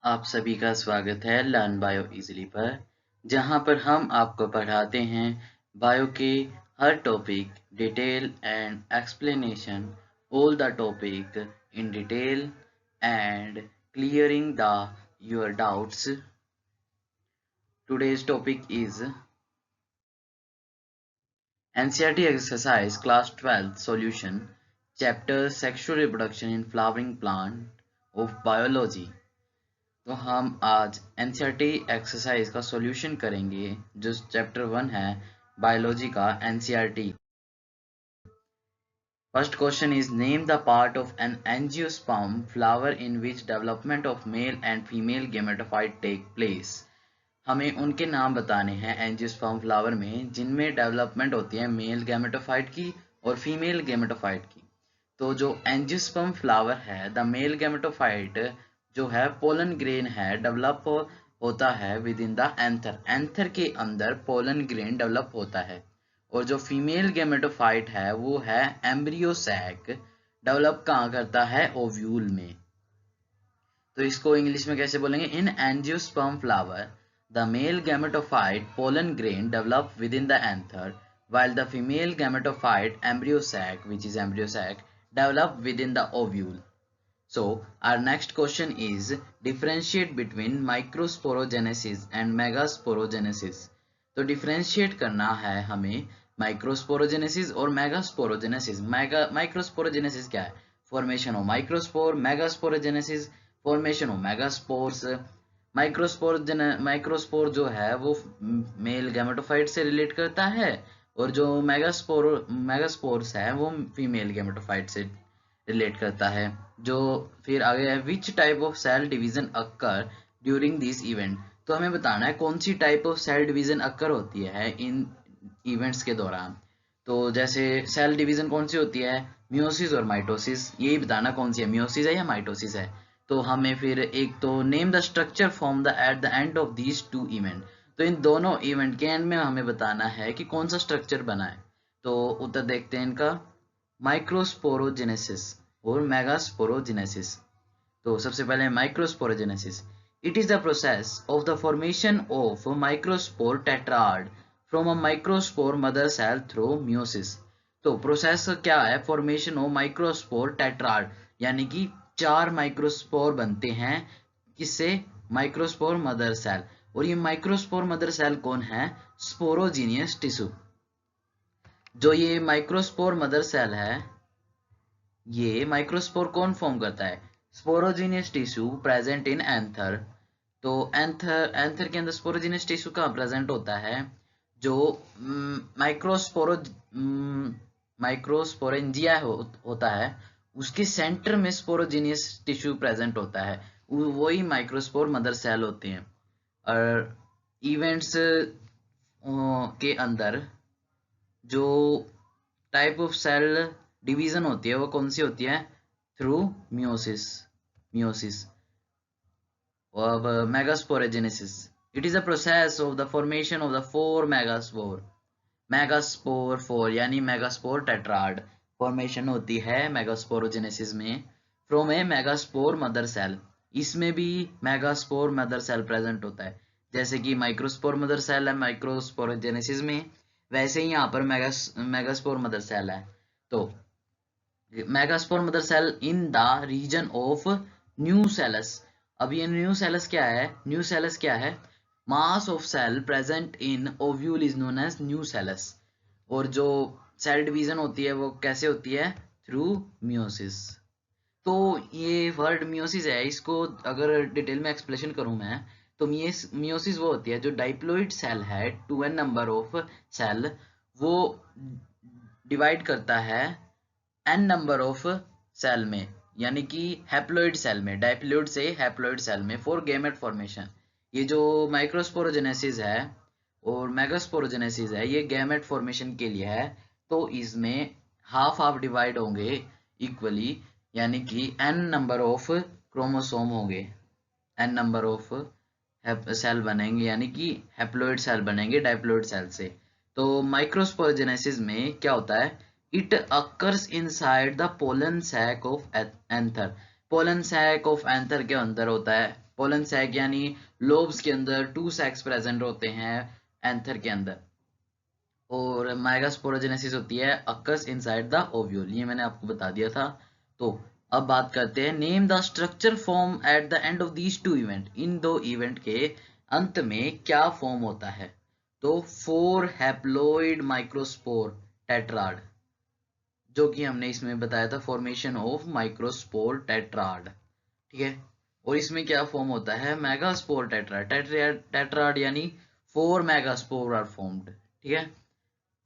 आप सभी का स्वागत है लर्न बायो इजीली पर, जहां पर हम आपको पढ़ाते हैं बायो के हर topic detail and explanation all the topic in detail and clearing the your doubts. Today's topic is NCERT exercise class 12 solution chapter sexual reproduction in flowering plant of biology. तो हम आज एनसीईआरटी एक्सरसाइज का solution करेंगे जो chapter 1 है biology का NCERT. First question is name the part of an angiosperm flower in which development of male and female gametophyte take place. हमें उनके नाम बताने हैं एंजियोस्पर्म फ्लावर में जिनमें डेवलपमेंट होती है मेल गेमेटोफाइट की और फीमेल गेमेटोफाइट की. तो जो एंजियोस्पर्म फ्लावर है, द मेल गेमेटोफाइट जो है पोलन ग्रेन है, डेवलप होता है with in the anther. Anther के अंदर पोलन ग्रेन डेवलप होता है. और जो फीमेल गेमेटोफाइट है वो है एम्ब्रियो सैक, डेवलप कहाँ करता है, ओव्यूल में. तो इसको इंग्लिश में कैसे बोलेंगे, इन angiosperm flower the mail gametophyte pollen grain develop with in the anther while the female gametophyte embryo sac, which is embryo sac, develop within the ovule. So our next question is differentiate between microsporogenesis and megasporogenesis. तो differentiate करना है हमें microsporogenesis और megasporogenesis. Microsporogenesis क्या है, formation of microspore. megasporogenesis formation of megaspores. Microspore जो है वो मेल गैमेटोफाइट से रिलेट करता है और जो मेगास्पोर्स है वो फीमेल गैमेटोफाइट से रिलेट करता है. जो फिर आगे है which type of cell division occur during this event. तो हमें बताना है कौन सी type of cell division occur होती है इन इवेंट्स के दौरान. तो जैसे सेल डिवीजन कौन सी होती है, मियोसिस और माइटोसिस. यही बताना कौन सी है, मियोसिस है या माइटोसिस है. तो हमें फिर एक तो name the structure form the eight the end of these two event. तो इन दोनों इवेंट के एंड में हमें बताना है कि कौन सा स्ट्रक्चर बना है. तो उत्तर देखते हैं इनका, माइक्रोस्पोरोजेनेसिस और मेगास्पोरोजेनेसिस. तो सबसे पहले microsporogenesis. It is the process of the formation of microspore tetrad from a microspore mother cell through meiosis. तो प्रोसेस क्या है, फॉर्मेशन ऑफ माइक्रोस्पोर टेट्राड, यानी कि 4 माइक्रोस्पोर बनते हैं. किससे, माइक्रोस्पोर मदर सेल. और ये माइक्रोस्पोर मदर सेल कौन है, स्पोरोजीनियस टिश्यू. जो ये माइक्रोस्पोर मदर सेल है, ये माइक्रोस्पोर कौन फॉर्म करता है, sporogenous tissue present in anther. तो एंथर के अंदर स्पोरोजीनियस टिश्यू कहाँ प्रेजेंट होता है, जो माइक्रोस्पोरेंजिया होता है उसके सेंटर में स्पोरोजीनियस टिश्यू प्रेजेंट होता है, वही माइक्रोस्पोर मदर सेल होते हैं. और इवेंट्स के अंदर जो टाइप ऑफ सेल डिवीजन होती है वो कौन सी होती है, थ्रू मियोसिस. अब megasporogenesis. It is a process of the formation of the 4 megaspore 4 यानी मेगास्पोर टेट्राड फॉर्मेशन होती है मेगास्पोरोजेनेसिस में from a megaspore mother cell. इसमें भी मेगास्पोर मदर सेल प्रेजेंट होता है. जैसे कि माइक्रोस्पोर मदर सेल है माइक्रोस्पोरोजेनेसिस में, वैसे ही यहाँ पर मेगास्पोर मदर सेल है. तो megaspore mother cell in the region of nucellus. अब ये न्यूसेलस क्या है, न्यूसेलस क्या है, mass of cell present in ovule is known as nucellus. और जो सेल डिवीजन होती है वो कैसे होती है, थ्रू मियोसिस. तो ये वर्ड मियोसिस है, इसको अगर डिटेल में एक्सप्लेनेशन करूं मैं, तो मियोसिस वो होती है जो डाइप्लोइड सेल है, 2n नंबर ऑफ सेल, वो डिवाइड करता है n नंबर ऑफ सेल में, यानी कि हैप्लॉइड सेल में, डाइप्लोइड से हैप्लॉइड सेल में, फॉर गैमेट फॉर्मेशन. ये जो माइक्रोस्पोरोजेनेसिस है और मेगास्पोरोजेनेसिस है ये गैमेट फॉर्मेशन के लिए है. तो इसमें हाफ हाफ डिवाइड होंगे इक्वली, यानी कि n नंबर ऑफ क्रोमोसोम होंगे, n नंबर ऑफ सेल बनेंगे, यानी कि हैप्लॉइड सेल बनेंगे डाइप्लोइड सेल से. तो माइक्रोस्पोरोजेनेसिस में क्या होता है, it occurs inside the pollen sac of anther. Pollen sac of anther के अंदर होता है पोलन सैक यानी लोब्स के अंदर 2 सैक्स प्रेजेंट होते हैं एंथर के अंदर। और मेगास्पोरोजेनेसिस होती है अकर्स इनसाइड द ओव्यूल, ये मैंने आपको बता दिया था। तो अब बात करते हैं name the structure form at the end of these two event, इन दो इवेंट के अंत में क्या फॉर्म होता है। तो 4 हैप्लोइड माइक्रोस्पोर टेट्राड, जो कि हमने इसमें बताया था फॉर्मेशन ऑफ माइक्रोस्पोर टेट्राड, ठीक है। और इसमें क्या फॉर्म होता है, मेगास्पोर टेट्राड, टेट्राड यानी 4 मेगास्पोर आर फॉर्म्ड, ठीक है।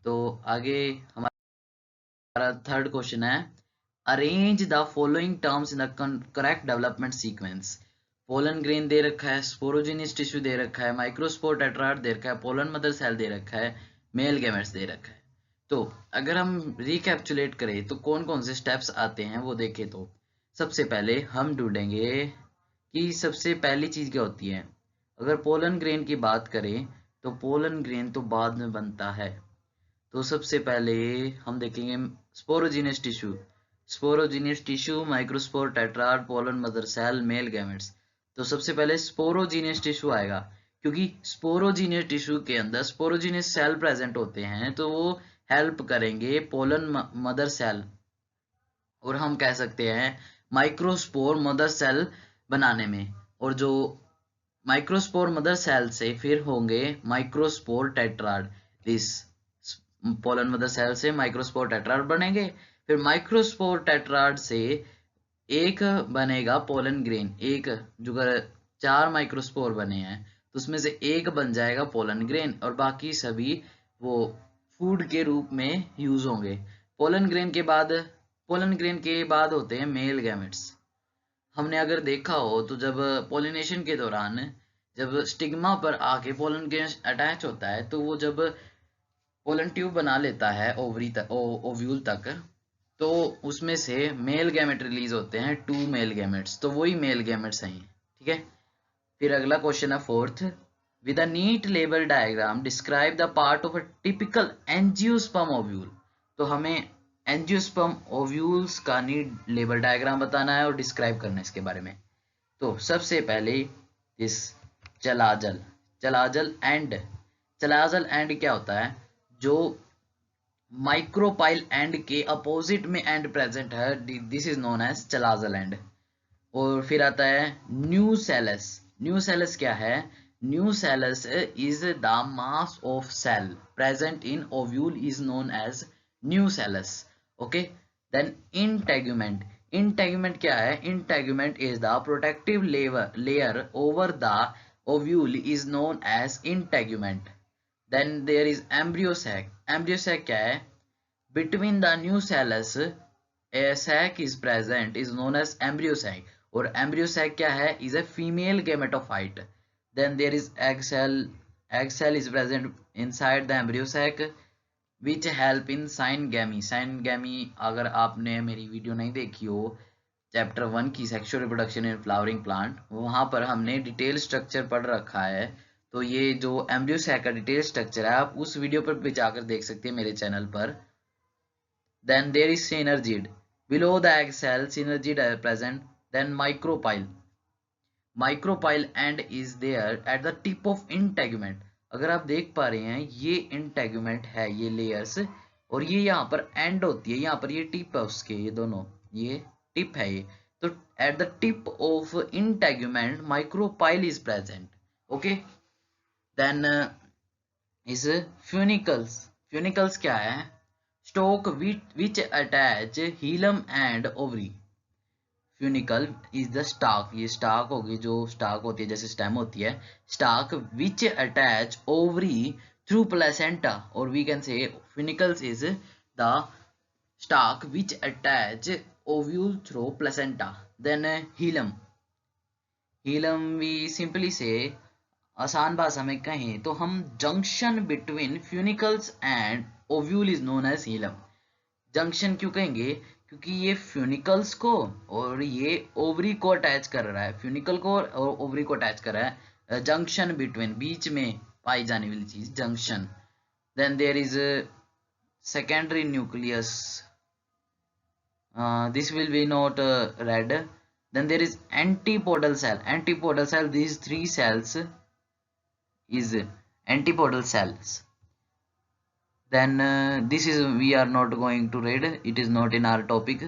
तो आगे हमारा थर्ड क्वेश्चन है, arrange the following terms in the correct development sequence. Pollen grain दे रखा है, स्पोरोजिनियस टिश्यू दे रखा है, माइक्रोस्पोर टेट्राड दे रखा है, पोलन मदर सेल दे रखा है, मेल गैमेट्स दे रखा है। तो अगर हम रिकैप्चुलेट करें तो कौन कौन से स्टेप्स आते हैं वो देखें। तो सबसे पहले हम ढूंढेंगे कि सबसे पहली चीज क्या होती है। अगर पोलन ग्रेन की बात करें तो पोलन ग्रेन तो बाद में बनता है। तो सबसे पहले हम देखेंगे sporogenous tissue, sporogenous tissue, microspore tetrad, pollen mother cell, male gametes. तो सबसे पहले स्पोरोजिनियस टिश्यू आएगा, क्योंकि स्पोरोजिनियस टिश्यू के अंदर स्पोरोजिनियस सेल प्रेजेंट होते हैं, तो वो हेल्प करेंगे पोलन मदर सेल, और हम कह सकते हैं माइक्रोस्पोर मदर सेल बनाने में। और जो माइक्रोस्पोर मदर सेल से फिर होंगे माइक्रोस्पोर टेट्राड, इस पोलन मदर सेल से माइक्रोस्पोर टेट्राड बनेंगे। फिर माइक्रोस्पोर टेट्राड से एक बनेगा पोलन ग्रेन, एक जो 4 माइक्रोस्पोर बने हैं तो उसमें से एक बन जाएगा पोलन ग्रेन, और बाकी सभी वो फूड के रूप में यूज होंगे। पोलन ग्रेन के बाद होते हैं मेल गैमेट्स। हमने अगर देखा हो तो जब पोलिनेशन के दौरान जब स्टिग्मा पर आके पोलन ग्रेन अटैच होता है, तो वो जब पोलन ट्यूब बना लेता है ओवरी तक, ओव्यूल तक, तो उसमें से मेल गैमेट रिलीज होते हैं, 2 मेल गैमेट्स, तो वही मेल गैमेट्स हैं, ठीक है। फिर अगला क्वेश्चन है fourth, with a neat label diagram describe the part of a typical angiosperm ovule. तो हमें एंजियोस्पर्म ओव्यूल्स का नीट लेबल डायग्राम बताना है और डिस्क्राइब करना है इसके बारे में। तो सबसे पहले इस चलाजल, चलाजल एंड क्या होता है, जो माइक्रोपाइल एंड के अपोजिट में एंड प्रेजेंट है, this is known as chalazal end. और फिर आता है न्यूसेलस। न्यूसेलस क्या है, nucellus is the mass of cell present in ovule is known as nucellus, okay. Then integument, integument क्या है, integument is the protective layer over the ovule is known as integument. Then there is embryo sac. Embryo sac क्या है, between the nucellus a sac is present is known as embryo sac. और embryo sac क्या है, is a female gametophyte. Then there is egg cell. Egg cell is present inside the embryo sac which help in syngamy. Syngamy अगर आपने मेरी video नहीं देखी हो chapter 1 की sexual reproduction in flowering plant, वहां पर हमने डिटेल स्ट्रक्चर पढ़ रखा है। तो ये जो एम्ब्रियो सैक का डिटेल स्ट्रक्चर है आप उस वीडियो पर भी जाकर देख सकते हैं मेरे चैनल पर। Then there is synergid, below the egg cell synergid are present. Then micropyle end is there at the tip of integument. अगर आप देख पा रहे हैं ये इंटेगुमेंट है, ये लेयर्स, और ये यहाँ पर एंड होती है, यहाँ पर ये टिप है उसके, ये दोनों ये टिप है ये। तो at the tip of integument micropyle is present, okay. Then is funicles. Funicles क्या है, stalk which attach hilum and ovary. Funicle is the stalk, ये स्टाक होगी, जो स्टाक होती है जैसे स्टेम होती है, stalk which attach ovary through placenta, और we can say funicles is the stalk which attach ovule through placenta. Then hilum, hilum we simply say आसान भाषा में कहें तो हम junction between funicles and ovule is known as hilum. Junction क्यों कहेंगे, क्योंकि ये फ्यूनिकल्स को और ये ओवरी को अटैच कर रहा है, फ्यूनिकल को और ओवरी को अटैच कर रहा है, जंक्शन बिटवीन, बीच में पाई जाने वाली चीज junction. Then there is secondary nucleus, this will be not red, Then there is antipodal cell. Antipodal cell, these three cells is antipodal cells. Then this is, we are not going to read, it is not in our topic.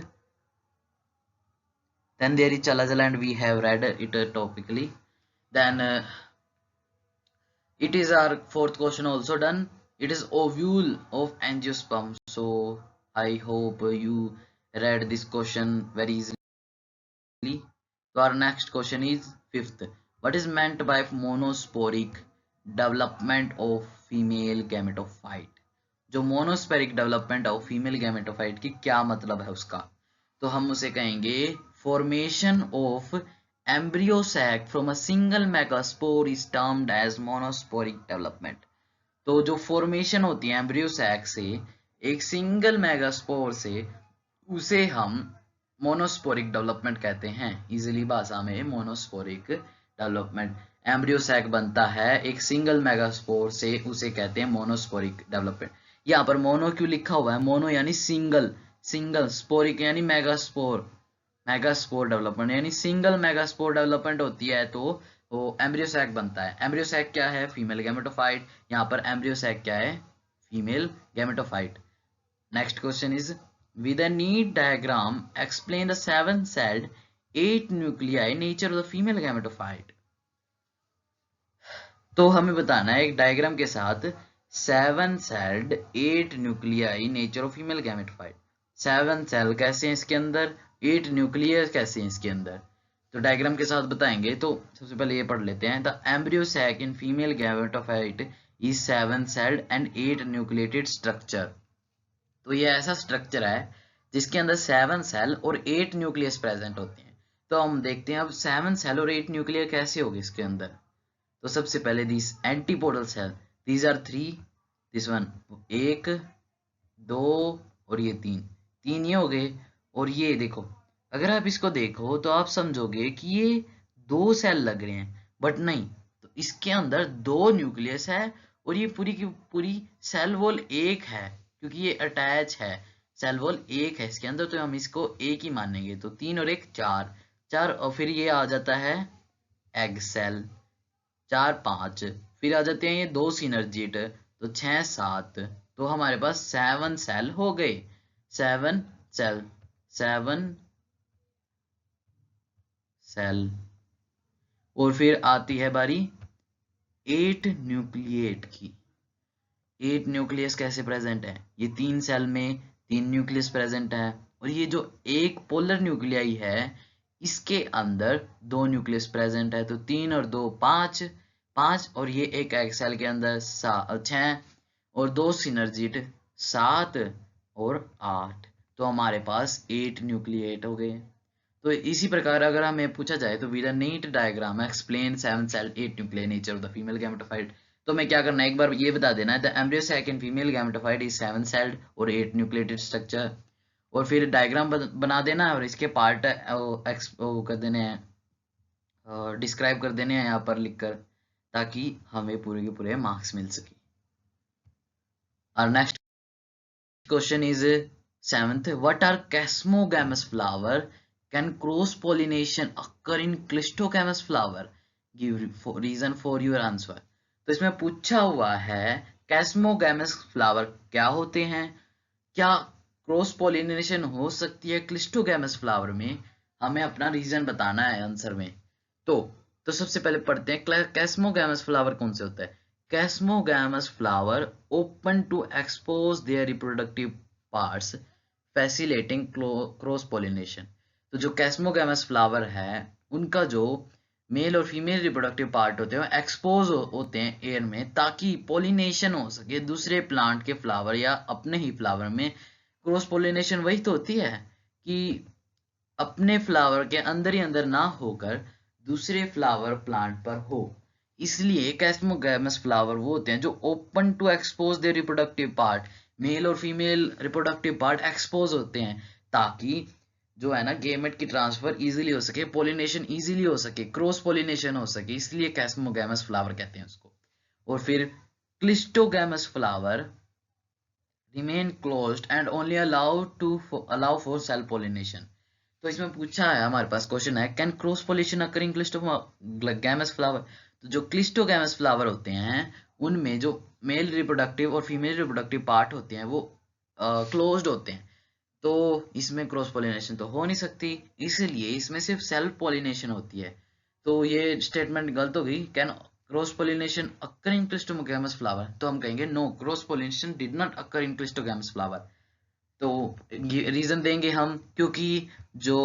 Then there is chalajala, and we have read it topically. Then it is our fourth question also done. It is ovule of angiosperm. So I hope you read this question very easily. So our next question is fifth. What is meant by monosporic development of female gametophyte? जो monosporic development of female gametophyte की क्या मतलब है उसका, तो हम उसे कहेंगे formation of embryo sac from a single megaspore is termed as monosporic development. तो जो फॉर्मेशन होती है एम्ब्रियो सैक से एक सिंगल मेगास्पोर से, उसे हम मोनोस्पोरिक डेवलपमेंट कहते हैं। इजीली भाषा में मोनोस्पोरिक डेवलपमेंट, एम्ब्रियो सैक बनता है एक सिंगल मेगास्पोर से, उसे कहते हैं मोनोस्पोरिक डेवलपमेंट। यहाँ पर मोनो क्यों लिखा हुआ है? मोनो यानी सिंगल, सिंगल स्पोरिक यानी मेगास्पोर, मेगास्पोर डेवलपमेंट यानी सिंगल मेगास्पोर डेवलपमेंट होती है तो वो एम्ब्रियो सैक बनता है। एम्ब्रियो सैक क्या है? Female gametophyte. यहाँ पर एम्ब्रियो सैक क्या है? Female gametophyte. Next question is with a neat diagram explain the 7-celled 8 nuclei nature of the female gametophyte। तो हमें बताना है एक डायग्राम के साथ 7-celled 8 nuclei nature of female gametophyte। 7 cell कैसे हैं इसके अंदर, 8 न्यूक्लियस कैसे हैं इसके अंदर, तो डायग्राम के साथ बताएंगे। तो सबसे पहले ये पढ़ लेते हैं। The embryo sac in female gametophyte is 7-celled and 8 nucleated structure. तो ये ऐसा स्ट्रक्चर है जिसके अंदर 7 सेल और 8 न्यूक्लियस प्रेजेंट होते हैं। तो हम देखते हैं अब 7 सेल और 8 न्यूक्लियर कैसे होगी इसके अंदर। तो सबसे पहले this antipodal cell, these are 3, this one 1 2 और ये 3 ये हो गए। और ये देखो, अगर आप इसको देखो तो आप समझोगे कि ये 2 सेल लग रहे हैं, बट नहीं, तो इसके अंदर 2 न्यूक्लियस है और ये पूरी की पूरी सेल वॉल एक है, क्योंकि ये अटैच है, सेल वॉल एक है इसके अंदर, तो हम इसको एक ही मानेंगे। तो 3 और 1 4, 4 और फिर ये आ जाता है एग सेल 4 5, फिर आ जाते हैं ये 2 सिनर्जिट तो 6 7, तो हमारे पास 7 सेल हो गए, 7 सेल, 7 सेल। और फिर आती है बारी 8 न्यूक्लिएट की। 8 न्यूक्लियस कैसे प्रेजेंट है? ये 3 सेल में 3 न्यूक्लियस प्रेजेंट है, और ये जो एक पोलर न्यूक्लियाई है इसके अंदर 2 न्यूक्लियस प्रेजेंट है। तो 3 और 2 5, 5 और ये एक एग सेल के अंदर 6 और 2 सिनर्जिट 7 और 8, तो हमारे पास 8 न्यूक्लिएट हो गए। तो इसी प्रकार अगर हमें पूछा जाए तो with a neat diagram explain 7 cell 8 nuclear nature of the female gametophyte. तो हमें क्या करना है, एक बार ये बता देना है the embryo sac in female gametophyte is 7 celled और 8 न्यूक्लिएटेड स्ट्रक्चर, और फिर डायग्राम बना देना है और इसके पार्ट कर देने हैं, डिस्क्राइब कर देने हैं यहाँ पर लिखकर, ताकि हमें पूरे के पूरे मार्क्स मिल सके। और next question is 7th, what are chasmogamous flower, can cross pollination occur in clistogamous flower, give reason for your answer। तो इसमें पूछा हुआ है कैस्मोगैमस फ्लावर क्या होते हैं, क्या क्रॉस पॉलिनेशन हो सकती है क्लिस्टोगैमस फ्लावर में, हमें अपना रीजन बताना है आंसर में। तो सबसे पहले पढ़ते हैं कैस्मोगैमस फ्लावर कौन से होता है। Chasmogamous flower open to expose their reproductive parts facilitating cross pollination. तो जो कैस्मोगैमस फ्लावर है उनका जो मेल और फीमेल रिप्रोडक्टिव पार्ट होते हैं एक्सपोज होते हैं एयर में, ताकि पोलिनेशन हो सके दूसरे प्लांट के फ्लावर या अपने ही फ्लावर में। क्रॉस पोलिनेशन वही तो होती है कि अपने फ्लावर के अंदर ही अंदर ना होकर दूसरे फ्लावर प्लांट पर हो, इसलिए कैस्मोगैमस फ्लावर वो होते हैं जो open to expose their reproductive part, male और फीमेल रिप्रोडक्टिव पार्ट एक्सपोज होते हैं, ताकि जो है ना गेमेट की ट्रांसफर इजीली हो सके, पोलिनेशन इजीली हो सके, क्रॉस पोलिनेशन हो सके, इसलिए कैस्मोगैमस फ्लावर कहते हैं उसको। और फिर cleistogamous flower remain closed end only allow for self pollination. तो इसमें पूछा है, हमारे पास क्वेश्चन है, can cross pollination occur in cleistogamous flower. तो जो क्लिस्टोगैमस फ्लावर होते हैं उनमें जो मेल रिप्रोडक्टिव और फीमेल रिप्रोडक्टिव पार्ट होते हैं वो क्लोज्ड होते हैं, तो इसमें क्रॉस पोलिनेशन तो हो नहीं सकती, इसलिए इसमें सिर्फ सेल्फ पोलिनेशन होती है। तो ये स्टेटमेंट गलत हो गई। Can cross pollination occur in cleistogamous flower, तो हम कहेंगे no, cross pollination did not occur in cleistogamous flower. तो रीजन देंगे हम, क्योंकि जो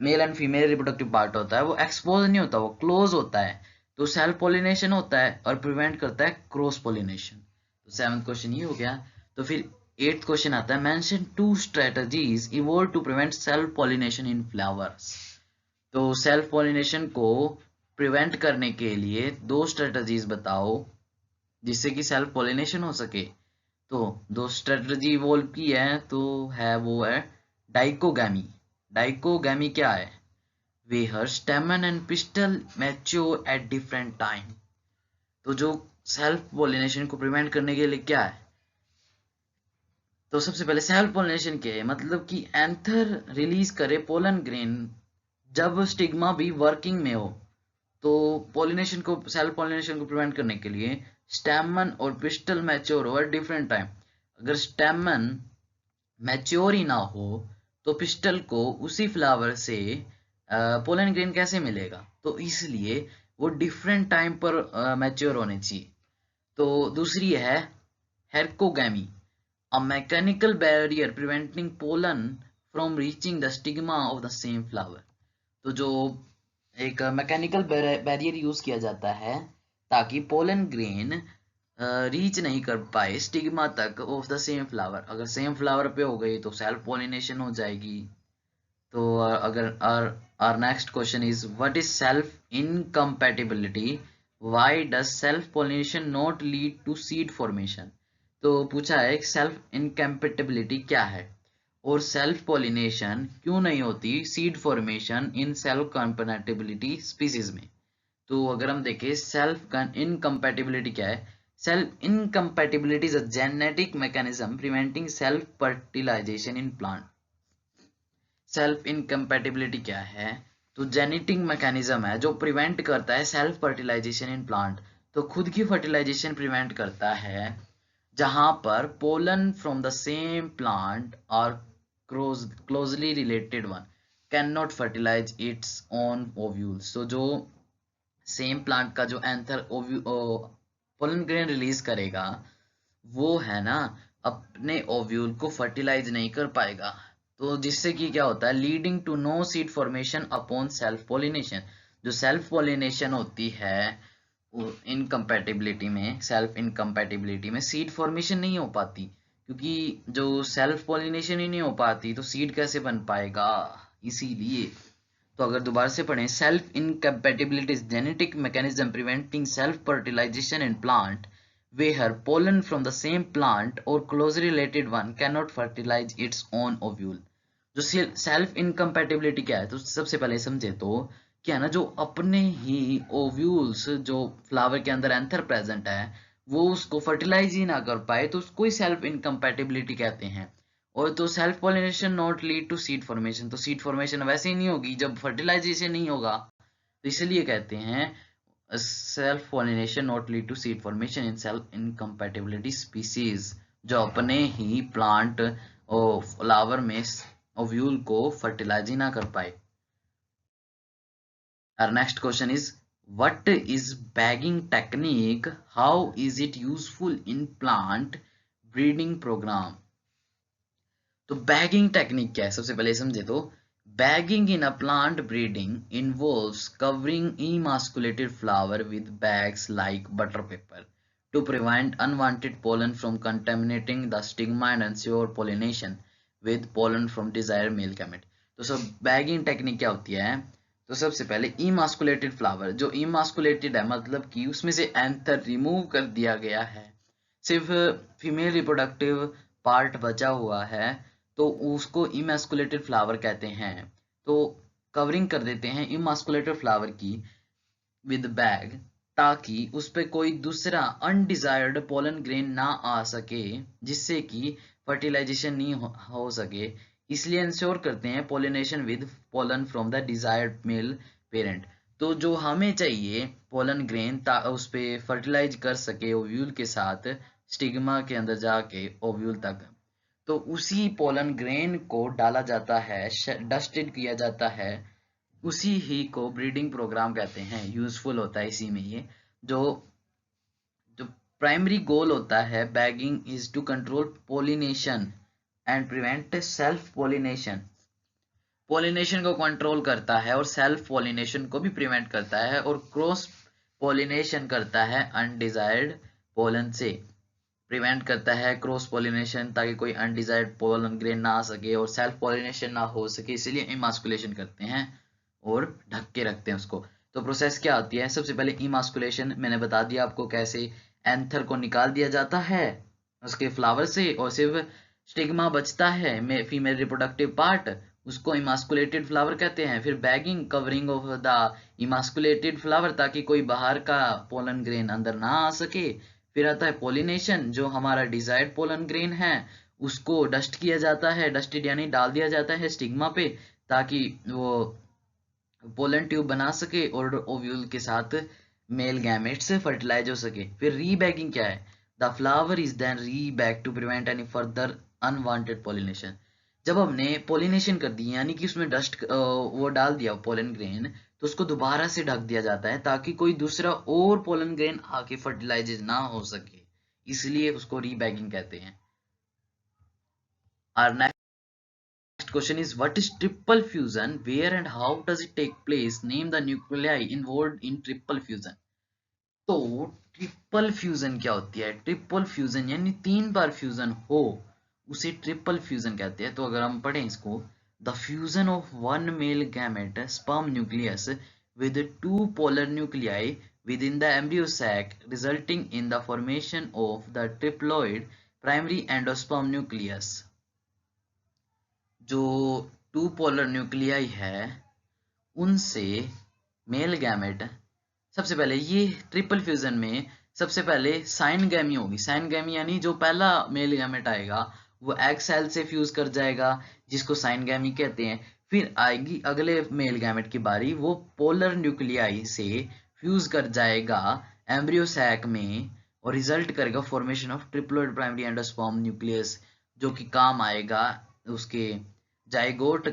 male and female reproductive part होता है वो एक्सपोज नहीं होता, वो क्लोज होता है, तो सेल्फ पोलिनेशन होता है और प्रिवेंट करता है क्रॉस पोलिनेशन। तो 7th क्वेश्चन ये हो गया। तो फिर 8th क्वेश्चन आता है, mention 2 strategies evolve to prevent self pollination in flowers. तो सेल्फ पोलिनेशन को प्रिवेंट करने के लिए 2 स्ट्रेटजीज बताओ जिससे कि सेल्फ पोलिनेशन हो सके। तो 2 स्ट्रेटजी इवॉल्व की है, तो वो है डाइकोगैमी। डाइकोगैमी क्या है? Where stamen and pistil mature at different time. तो जो सेल्फ पोलिनेशन को प्रिवेंट करने के लिए क्या है, तो सबसे पहले सेल्फ पोलिनेशन क्या है, मतलब कि एंथर रिलीज करे पोलन ग्रेन जब स्टिग्मा भी वर्किंग में हो। तो पोलिनेशन को, सेल्फ पोलिनेशन को प्रिवेंट करने के लिए स्टेमन और पिस्टल मैच्योर हो एट डिफरेंट टाइम। अगर स्टेमन मैच्योर ही ना हो तो पिस्टल को उसी फ्लावर से पोलन ग्रेन कैसे मिलेगा, तो इसलिए वो डिफरेंट टाइम पर मैच्योर होने चाहिए। तो दूसरी है herkogamy, a mechanical barrier preventing pollen from reaching the stigma of the same flower. तो जो एक मैकेनिकल बैरियर यूज किया जाता है ताकि पोलन ग्रेन रीच नहीं कर पाए स्टिग्मा तक ऑफ द सेम फ्लावर। अगर सेम फ्लावर पे हो गई तो सेल्फ पोलिनेशन हो जाएगी। तो अगर our next question is, what is self incompatibility, why does self pollination not lead to seed formation। तो पूछा है सेल्फ इनकम्पेटिबिलिटी क्या है और सेल्फ पोलिनेशन क्यों नहीं होती seed formation in self compatibility species में। तो अगर हम देखें सेल्फ इनकम्पैटिबिलिटी क्या है, self incompatibility is a genetic mechanism preventing self fertilization in plant. Self incompatibility क्या है, तो जेनेटिक मैकेनिज्म है जो प्रिवेंट करता है सेल्फ फर्टिलाइजेशन इन प्लांट। तो खुद की फर्टिलाइजेशन प्रिवेंट करता है जहां पर pollen from the same plant और closely related one can not fertilise its own ovules. तो जो सेम प्लांट का जो एंथर पोलन ग्रेन रिलीज करेगा वो है ना अपने ओव्यूल को फर्टिलाइज नहीं कर पाएगा, तो जिससे कि क्या होता है, leading to no seed formation upon self pollination. जो सेल्फ पोलिनेशन होती है इनकम्पैटिबिलिटी में, सेल्फ इनकम्पैटिबिलिटी में सीड फॉर्मेशन नहीं हो पाती, क्योंकि जो सेल्फ पोलिनेशन ही नहीं हो पाती तो सीड कैसे बन पाएगा, इसीलिए। तो अगर दोबारा से पढ़ें, self incompatibility is genetic mechanism preventing self fertilization in plant where pollen from the same plant or closely related one cannot fertilize its own ovule। जो सेल्फ इनकम्पैटिबिलिटी क्या है, तो सबसे पहले समझे तो क्या है ना, जो अपने ही ओव्यूल्स जो फ्लावर के अंदर एंथर प्रेजेंट है वो उसको फर्टिलाइज ही ना कर पाए तो उसको ही सेल्फ इनकम्पैटिबिलिटी कहते हैं। और तो self pollination not lead to seed formation, तो सीड फॉर्मेशन वैसे ही नहीं होगी जब फर्टिलाइजेशन नहीं होगा, तो इसलिए कहते हैं self pollination not lead to seed formation in self incompatibility species, जो अपने ही प्लांट और फ्लावर में ओव्यूल को फर्टिलाइज ही ना कर पाए। Our next question is, what is bagging technique, how is it useful in plant breeding program। तो बैगिंग टेक्निक क्या है, सबसे पहले समझे तो bagging in a plant breeding involves covering emasculated flower with bags like butter paper to prevent unwanted pollen from contaminating the stigma and ensure pollination with pollen from desired male gamete। तो सब bagging technique क्या होती है, तो सबसे पहले emasculated flower, जो emasculated है मतलब कि उसमें से एंथर रिमूव कर दिया गया है, सिर्फ फीमेल रिप्रोडक्टिव पार्ट बचा हुआ है तो उसको इमेस्कुलेटेड फ्लावर कहते हैं। तो कवरिंग कर देते हैं इमेस्कुलेटेड फ्लावर की विद बैग, ताकि उस पे कोई दूसरा अनडिजायर्ड पोलन ग्रेन ना आ सके जिससे कि फर्टिलाइजेशन नहीं हो सके, इसलिए इंश्योर करते हैं pollination with pollen from the desired male parent. तो जो हमें चाहिए पोलन ग्रेन उस पे फर्टिलाइज कर सके ओव्यूल के साथ स्टिग्मा के अंदर जाके ओव्यूल तक, तो उसी पोलन ग्रेन को डाला जाता है, डस्टेड किया जाता है, उसी ही को ब्रीडिंग प्रोग्राम कहते हैं। यूजफुल होता है इसी में ये। जो जो प्राइमरी गोल होता है bagging is to control pollination and prevent self pollination. Pollination को कंट्रोल करता है और सेल्फ पोलिनेशन को भी प्रिवेंट करता है, और क्रॉस पोलिनेशन करता है अनडिजायर्ड पोलन से। प्रिवेंट करता है क्रॉस पोलिनेशन ताकि कोई अनडिजायर्ड पोलन ग्रेन ना आ सके और सेल्फ पोलिनेशन ना हो सके, इसलिए इमास्कुलेशन करते हैं और ढक के रखते हैं उसको। तो प्रोसेस क्या होती है? सबसे पहले इमास्कुलेशन, मैंने बता दिया आपको कैसे। एंथर को निकाल दिया जाता है उसके फ्लावर से और सिर्फ स्टिग्मा बचता है, फीमेल रिप्रोडक्टिव पार्ट, उसको इमास्कुलेटेड फ्लावर कहते हैं। फिर bagging, covering of the emasculated flower ताकि कोई बाहर का पोलन ग्रेन अंदर ना आ सके। फिर आता है पोलिनेशन, जो हमारा डिजायर्ड पोलन ग्रेन है उसको डस्ट किया जाता है, डस्टेड यानी डाल दिया जाता है स्टिग्मा पे ताकि वो पोलन ट्यूब बना सके और ओव्यूल के साथ मेल गैमेट से फर्टिलाइज हो सके। फिर रीबैगिंग क्या है? The flower is then rebag to prevent any further unwanted pollination. जब हमने पोलिनेशन कर दी यानी कि उसमें डस्ट वो डाल दिया पोलन ग्रेन, तो उसको दोबारा से ढक दिया जाता है ताकि कोई दूसरा और पोलन ग्रेन आके फर्टिलाइज ना हो सके, इसलिए उसको रीबैगिंग कहते हैं। Our next question is, what is triple fusion? Where and how does it take place? Name the nuclei involved in triple fusion. तो ट्रिपल फ्यूजन क्या होती है? ट्रिपल फ्यूजन यानी 3 बार फ्यूजन हो उसे ट्रिपल फ्यूजन कहते हैं। तो अगर हम पढ़ें इसको, the fusion of one male gamete sperm nucleus with 2 polar nuclei within the embryo sac resulting in the formation of the triploid primary endosperm nucleus। जो 2 पोलर न्यूक्लियाई है उनसे मेल गैमेट, सबसे पहले ये ट्रिपल फ्यूजन में सबसे पहले साइनगैमी होगी। साइनगैमी यानी जो पहला मेल गैमेट आएगा वो एग सेल से फ्यूज कर जाएगा जिसको साइनगैमी कहते हैं। फिर आएगी अगले मेल गैमेट की बारी, वो पोलर न्यूक्लियाई से फ्यूज कर जाएगा एम्ब्रियो सैक में और रिजल्ट करेगा formation of triploid primary endosperm nucleus, जो कि काम आएगा उसके जाइगोट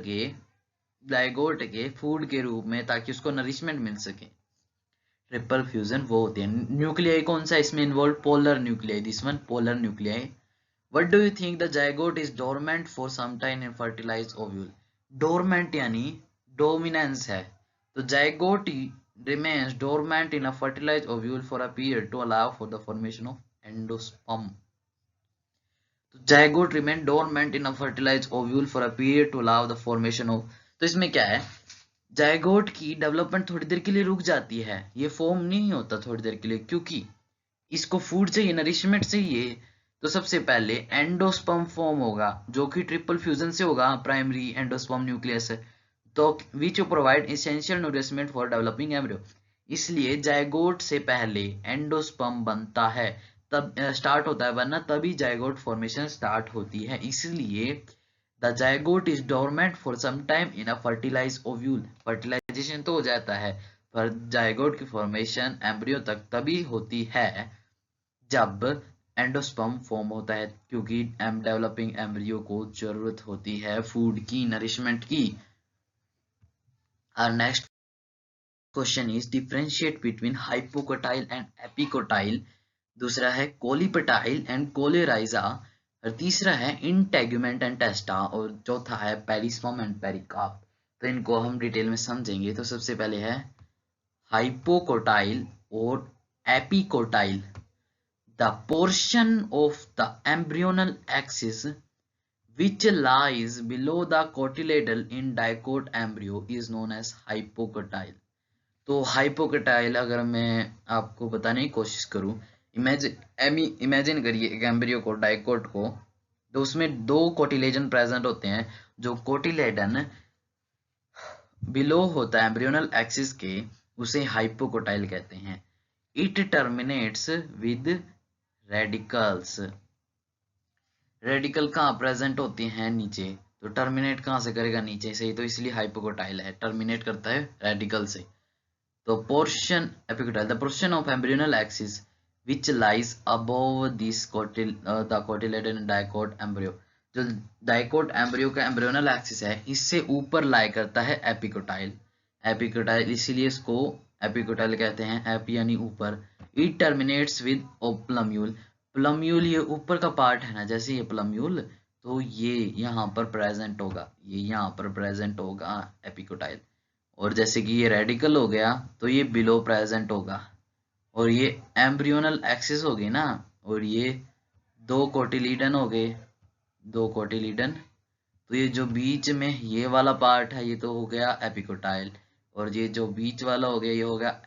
के फूड के रूप में ताकि उसको नरिशमेंट मिल सके। ट्रिपल फ्यूजन वो होती है। न्यूक्लियाई कौन सा इसमें involve? Polar nuclei, this one polar nuclei. What do you think? The zygote is dormant for some time in fertilize ovule. Dormant यानी डोमिनेंस है, तो zygote remains dormant in a fertilized ovule for a period to allow for the formation of endosperm। तो zygote remain dormant in a fertilized ovule for a period to allow the formation of. तो इसमें क्या है, zygote की development थोड़ी देर के लिए रुक जाती है, ये फॉर्म नहीं होता थोड़ी देर के लिए क्योंकि इसको फूड चाहिए, नरिशमेंट चाहिए। तो सबसे पहले एंडोस्पर्म फॉर्म होगा जो कि ट्रिपल फ्यूजन से होगा प्राइमरी एंडोस्पर्म न्यूक्लियस, तो which provide essential nourishment for developing embryo. इसलिए जाइगोट से पहले एंडोस्पर्म बनता है, तब स्टार्ट होता है, वरना तभी जाइगोट फॉर्मेशन स्टार्ट होती है। इसलिए the zygote is dormant for some time in a fertilize ovule. Fertilization तो हो जाता है पर जाइगोट की फॉर्मेशन एम्ब्रियो तक तभी होती है जब एंडोस्पर्म फॉर्म होता है, क्योंकि डेवलपिंग एम्ब्रियो को जरूरत होती है फूड की, नरिशमेंट की। Our next question is, differentiate between hypocotyle and epicotyle। दूसरा है कोलिपेटाइल एंड कोलेराइजा, और तीसरा है इंटेगुमेंट एंड टेस्टा, और चौथा है पेरिस्पर्म एंड पेरिकार्प। तो इनको हम डिटेल में समझेंगे। तो सबसे पहले है हाइपोकोटाइल और epicotyl. The portion of the embryonal axis which lies below the cotyledon in dicot embryo is known as hypocotyle। तो हाइपोकोटाइल अगर मैं आपको बताने की कोशिश करूं, इमेजिन करिए एक एम्ब्रियो को, डाइकोट को, तो उसमें 2 कोटिलेजन प्रेजेंट होते हैं। जो कोटिलेडन बिलो होता है एम्ब्रियोनल एक्सिस के, उसे हाइपोकोटाइल कहते हैं। It terminates with radicals. Radical कहाँ प्रेजेंट होते हैं? नीचे। तो टर्मिनेट कहाँ से करेगा, नीचे से ही, तो इसलिए हाइपोकोटाइल है, टर्मिनेट करता है रेडिकल से। तो portion epicotyl, the portion of embryonal axis which lies above this the cotyledon dicot embryo, जो डाइकोट एम्ब्रियो का एम्ब्रियोनल एक्सिस है इससे ऊपर लाई करता है एपिकोटाइल। एपिकोटाइल इसीलिए इसको एपिकोटाइल कहते हैं, एपी यानी ऊपर। It terminates with plumule, plumule ये ऊपर का पार्ट है ना, जैसे ये प्लम्यूल, तो ये यहाँ पर प्रेजेंट होगा, ये यहाँ पर प्रेजेंट होगा एपिकोटाइल। और जैसे कि ये रेडिकल हो गया तो ये बिलो प्रेजेंट होगा, और ये एम्ब्रियोनल एक्सिस हो गई ना, और ये दो कोटिलीडन हो गए, दो कोटिलीडन। तो ये जो बीच में ये वाला पार्ट है ये तो हो गया एपिकोटाइल, और ये जो बीच वाला हो गया ये हो गया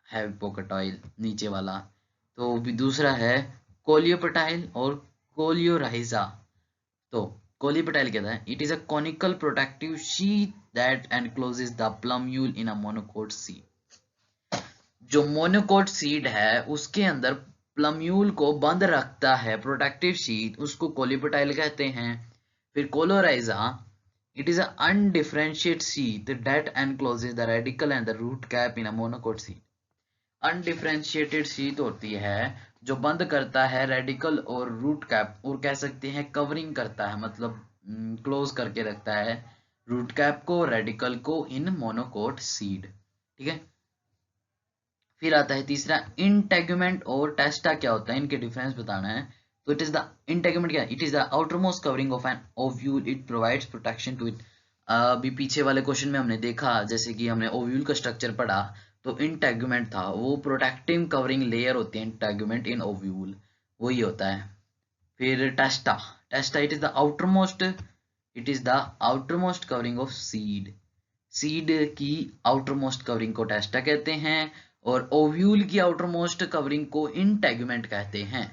हाइपोकोटाइल नीचे वाला। तो भी दूसरा है कोलियोपटाइल और कोलियोराइजा। तो कोलियोपटाइल कहता है it is a conical protective sheet that encloses the plumule in a monocot seed. जो मोनोकोट सीड है उसके अंदर प्लम्यूल को बंद रखता है प्रोटेक्टिव शीट, उसको कोलियोपटाइल कहते हैं। फिर कोलोराइजा, it is an undifferentiated sheath that encloses the radical and the root cap in a monocot seed. Undifferentiated sheet होती है जो बंद करता है रेडिकल और रूट कैप, और कह सकते हैं कवरिंग करता है, मतलब क्लोज करके रखता है रूट कैप को, रेडिकल को इन मोनोकोट सीड। ठीक है, फिर आता है तीसरा इंटेगुमेंट और टेस्टा। क्या होता है, इनके डिफरेंस बताना है। तो इट इज द इंटेगुमेंट क्या है, it is the outermost covering of an ovule, it provides protection to it. अभी पीछे वाले क्वेश्चन में हमने देखा, जैसे कि हमने ओव्यूल का स्ट्रक्चर पढ़ा, तो इंटेगुमेंट था, वो प्रोटेक्टिव कवरिंग लेयर होती है इंटेगुमेंट इन ओव्यूल, वही होता है। फिर testa, testa it is the outermost covering of seed, seed की आउटरमोस्ट कवरिंग को टेस्टा कहते हैं, और ओव्यूल की आउटरमोस्ट कवरिंग को इंटेगुमेंट कहते हैं।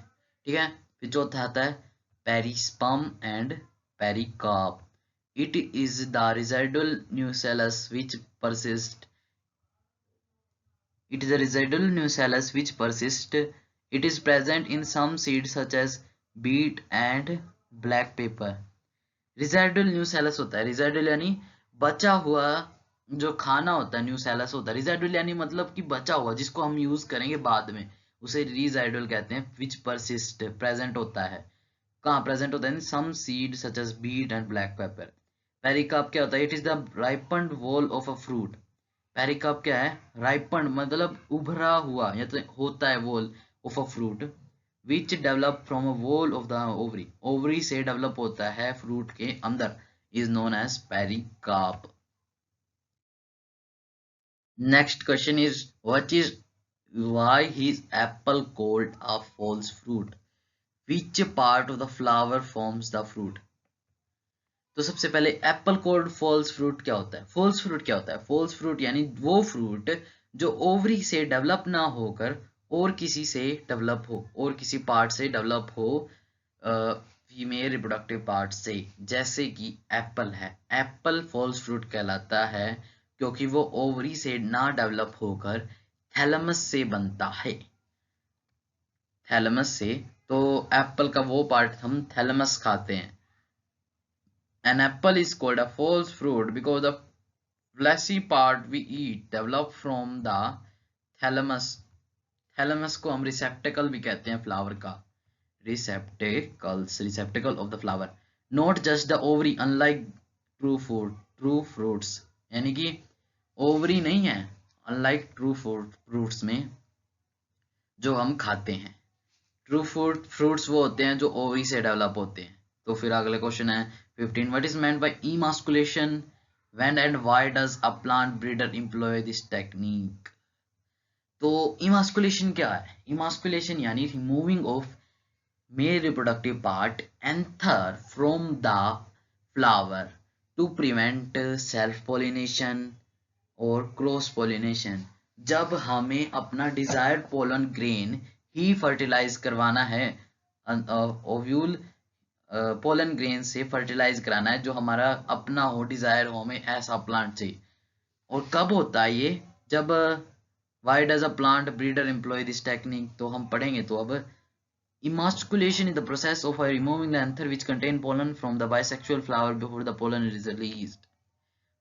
ठीक है, फिर चौथा आता है perisperm and pericarp. It is the residual nucellus which persist, it is a residual nucellus which persists. It is present in some seeds such as beet and black pepper. Residual nucellus होता है, residual यानी बचा हुआ जो खाना होता है, nucellus होता है। residual यानी मतलब कि बचा हुआ जिसको हम यूज करेंगे बाद में, उसे residual कहते हैं। which persist, present होता है, कहाँ प्रेजेंट होता है, some seed such as beet and black pepper. Pericarp क्या होता है, it is the ripened whole of a fruit. Pericarp क्या है, राइपन मतलब उभरा हुआ या तो होता है wall of a fruit, which develop from a wall of the ovary, ovary से डेवलप होता है फ्रूट के अंदर, is known as pericarp. Next question is what is why is apple called a false fruit, which part of the flower forms the fruit. तो सबसे पहले Apple cold false fruit क्या होता है, फॉल्स फ्रूट क्या होता है, फॉल्स फ्रूट यानी वो फ्रूट जो ओवरी से डेवलप ना होकर और किसी से डेवलप हो, और किसी पार्ट से डेवलप हो, फीमेल रिप्रोडक्टिव पार्ट से। जैसे कि एप्पल है, एप्पल फॉल्स फ्रूट कहलाता है क्योंकि वो ओवरी से ना डेवलप होकर थैलमस से बनता है, थैलमस से। तो एप्पल का वो पार्ट हम थैलमस खाते हैं। An apple is called a false fruit because the fleshy part we eat develop from the thalamus. Thalamus को हम रिसेप्टिकल भी कहते हैं फ्लावर का, receptacles, रिसेप्टिकल of the flower, not just the ovary unlike true fruits, यानी कि ओवरी नहीं है अनलाइक ट्रू फ्रूट्स में जो हम खाते हैं। ट्रू फ्रूट्स वो होते हैं जो ओवरी से डेवलप होते हैं। तो फिर अगला क्वेश्चन है 15, what is meant by emasculation, when and why does a plant breeder employ this technique. तो इमास्कुलेशन क्या है, इमास्कुलेशन यानी removing of male reproductive part anther from the flower to prevent self pollination और cross pollination. जब हमें अपना desired pollen grain ही fertilize करवाना है, ओव्यूल पोलन ग्रेन से फर्टिलाइज कराना है जो हमारा अपना हो, डिजायर हो हमें ऐसा प्लांट चाहिए। और कब होता है ये, जब why does a plant breeder employ this technique, तो हम पढ़ेंगे। तो अब Emasculation is the process of removing the anther which contain pollen from the bisexual flower before the pollen is released.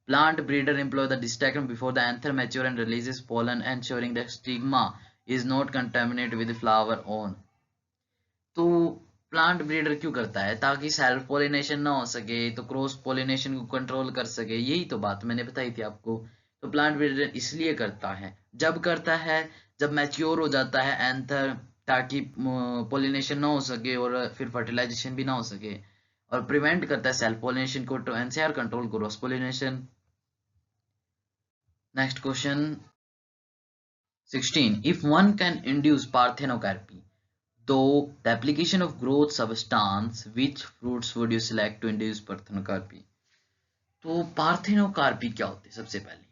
Plant breeder employ the distagram before the anther mature and releases pollen, ensuring the stigma is not contaminated with the flower on. तो plant breeder क्यों करता है? ताकि self pollination ना हो सके, तो cross pollination को कंट्रोल कर सके। यही तो बात मैंने बताई थी आपको। तो प्लांट ब्रीडर इसलिए करता है, जब करता है जब मैच्योर हो जाता है एंथर, ताकि पोलिनेशन ना हो सके और फिर फर्टिलाइजेशन भी ना हो सके, और प्रिवेंट करता है सेल्फ पोलिनेशन को, to ensure control cross pollination. Next question 16. If one can induce parthenocarpy, though the application of growth substance, which fruits would you select to induce parthenocarpy? तो पार्थेनोकार्पी क्या होती है? सबसे पहले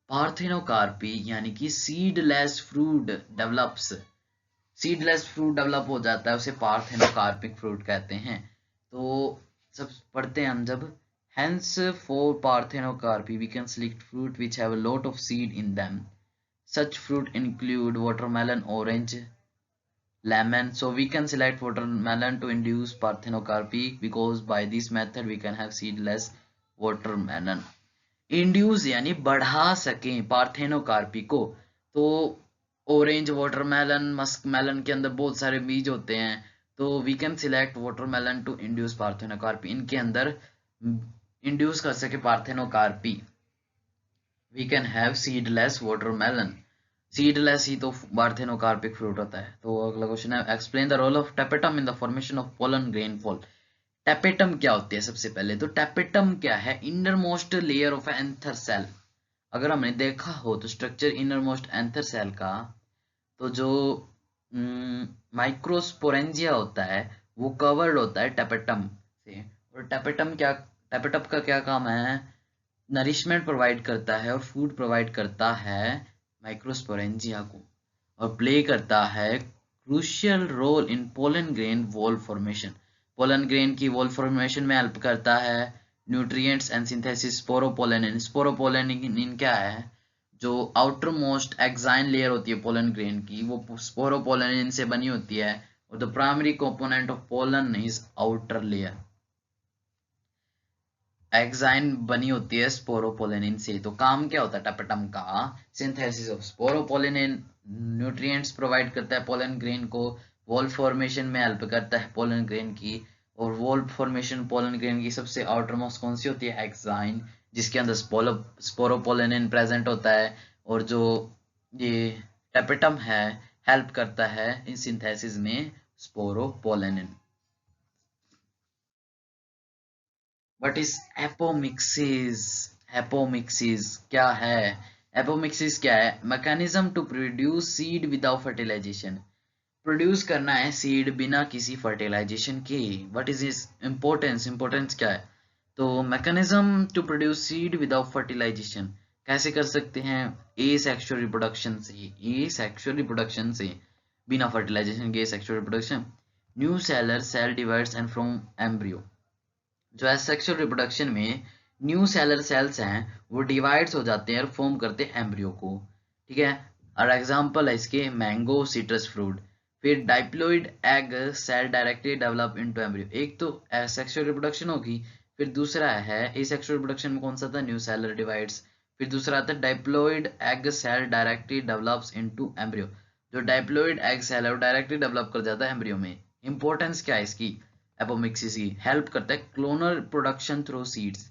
पार्थेनोकार्पी यानी कि seedless fruit develops, seedless fruit develop हो जाता है, उसे पार्थेनोकार्पिक फ्रूट कहते हैं। तो सब पढ़ते हैं हम जब, hence for parthenocarpy we can select fruit which have a lot of seed in them. Such fruit include watermelon, orange, lemon. So we can select watermelon to induce parthenocarpy because by this method we can have seedless watermelon. Induce यानी बढ़ा सकें parthenocarpy को, तो orange, watermelon, Musk melon के अंदर बहुत सारे बीज होते हैं, तो we can select watermelon to induce parthenocarpy, इनके अंदर इंड्यूस कर सके parthenocarpy. We can have seedless watermelon, seedless ही तो पार्थेनोकार्पिक फ्रूट होता है। तो अगला क्वेश्चन है, explain the role of tapetum in the formation of pollen grain wall. Tapetum क्या होती है? सबसे पहले तो टेपेटम क्या है? Inner most layer of anther cell. अगर हमने देखा हो तो structure inner most anther cell का, तो जो माइक्रोस्पोरेंजिया होता है वो कवर्ड होता है टेपेटम से। और टेपेटम का क्या काम है? नरिशमेंट प्रोवाइड करता है और फूड प्रोवाइड करता है माइक्रोस्पोरेंजिया को, और प्ले करता है crucial role in pollen grain wall formation. Pollen grain की वॉल फॉर्मेशन में हेल्प करता है। Nutrients and synthesis sporopollenin. Sporopollenin क्या है? जो आउटर मोस्ट एक्साइन लेयर होती है पोलन ग्रेन की, वो स्पोरोपोलेनिन से बनी होती है, और the primary component of pollen is outer layer. Exine बनी होती है स्पोरोपोलेनिन से। तो काम क्या होता है टेपेटम का? Synthesis of sporopollenin, nutrients provide करता है पोलन ग्रेन को, वॉल फॉर्मेशन में हेल्प करता है पोलन ग्रेन की। और वॉल फॉर्मेशन पोलन ग्रेन की सबसे आउटर मोस्ट कौन सी होती है? एक्साइन, जिसके अंदर स्पोरोपोलेनिन प्रेजेंट होता है। और जो ये टेपेटम है हेल्प करता है इन सिंथेसिस में sporopollenin. What is apomixis? Apomixis क्या है? Apomixis क्या है? Mechanism to produce seed without fertilization. Produce करना है सीड बिना किसी फर्टिलाइजेशन के। What is is importance? Importance क्या है? तो mechanism to produce seed without fertilization कैसे कर सकते हैं? ए सेक्सुअल रिप्रोडक्शन से। ए सेक्सुअल रिप्रोडक्शन से, बिना फर्टिलाइजेशन के sexual reproduction. New seller sell divides and from embryo. जो है सेक्सुअल रिप्रोडक्शन में न्यू सेलर सेल्स हैं वो डिवाइड्स हो जाते हैं और फॉर्म करते हैं एम्ब्रियो को। ठीक है, और एग्जांपल है इसके मैंगो, सिट्रस फ्रूट। फिर diploid egg cell directly develop into embryo. एक तो सेक्सुअल रिप्रोडक्शन होगी, फिर दूसरा है एसेक्सुअल रिप्रोडक्शन में कौन सा था? Nucellar divides. फिर दूसरा आता है diploid egg cell directly develops into embryo. जो डाइप्लॉइड एग सेल है वो डायरेक्टली डेवलप कर जाता है एम्ब्रियो में। इंपॉर्टेंस क्या है इसकी? एपोमिक्सिस की हेल्प करता है clonal production through seeds.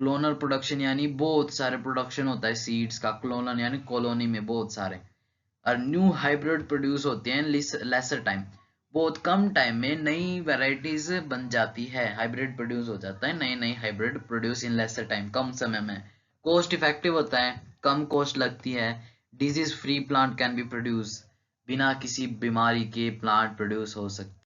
Clonal production यानी बहुत सारे प्रोडक्शन होता है सीड्स का। क्लोनल यानी कॉलोनी में बहुत सारे। और न्यू हाइब्रिड प्रोड्यूस होते हैं लेसर टाइम, बहुत कम टाइम में नई वेराइटीज बन जाती है। हाइब्रिड प्रोड्यूस हो जाता है, नई नई hybrid produce in lesser time, कम समय में। कॉस्ट इफेक्टिव होता है, कम कॉस्ट लगती है। Disease free plant can be produce, बिना किसी बीमारी के प्लांट प्रोड्यूस हो सकते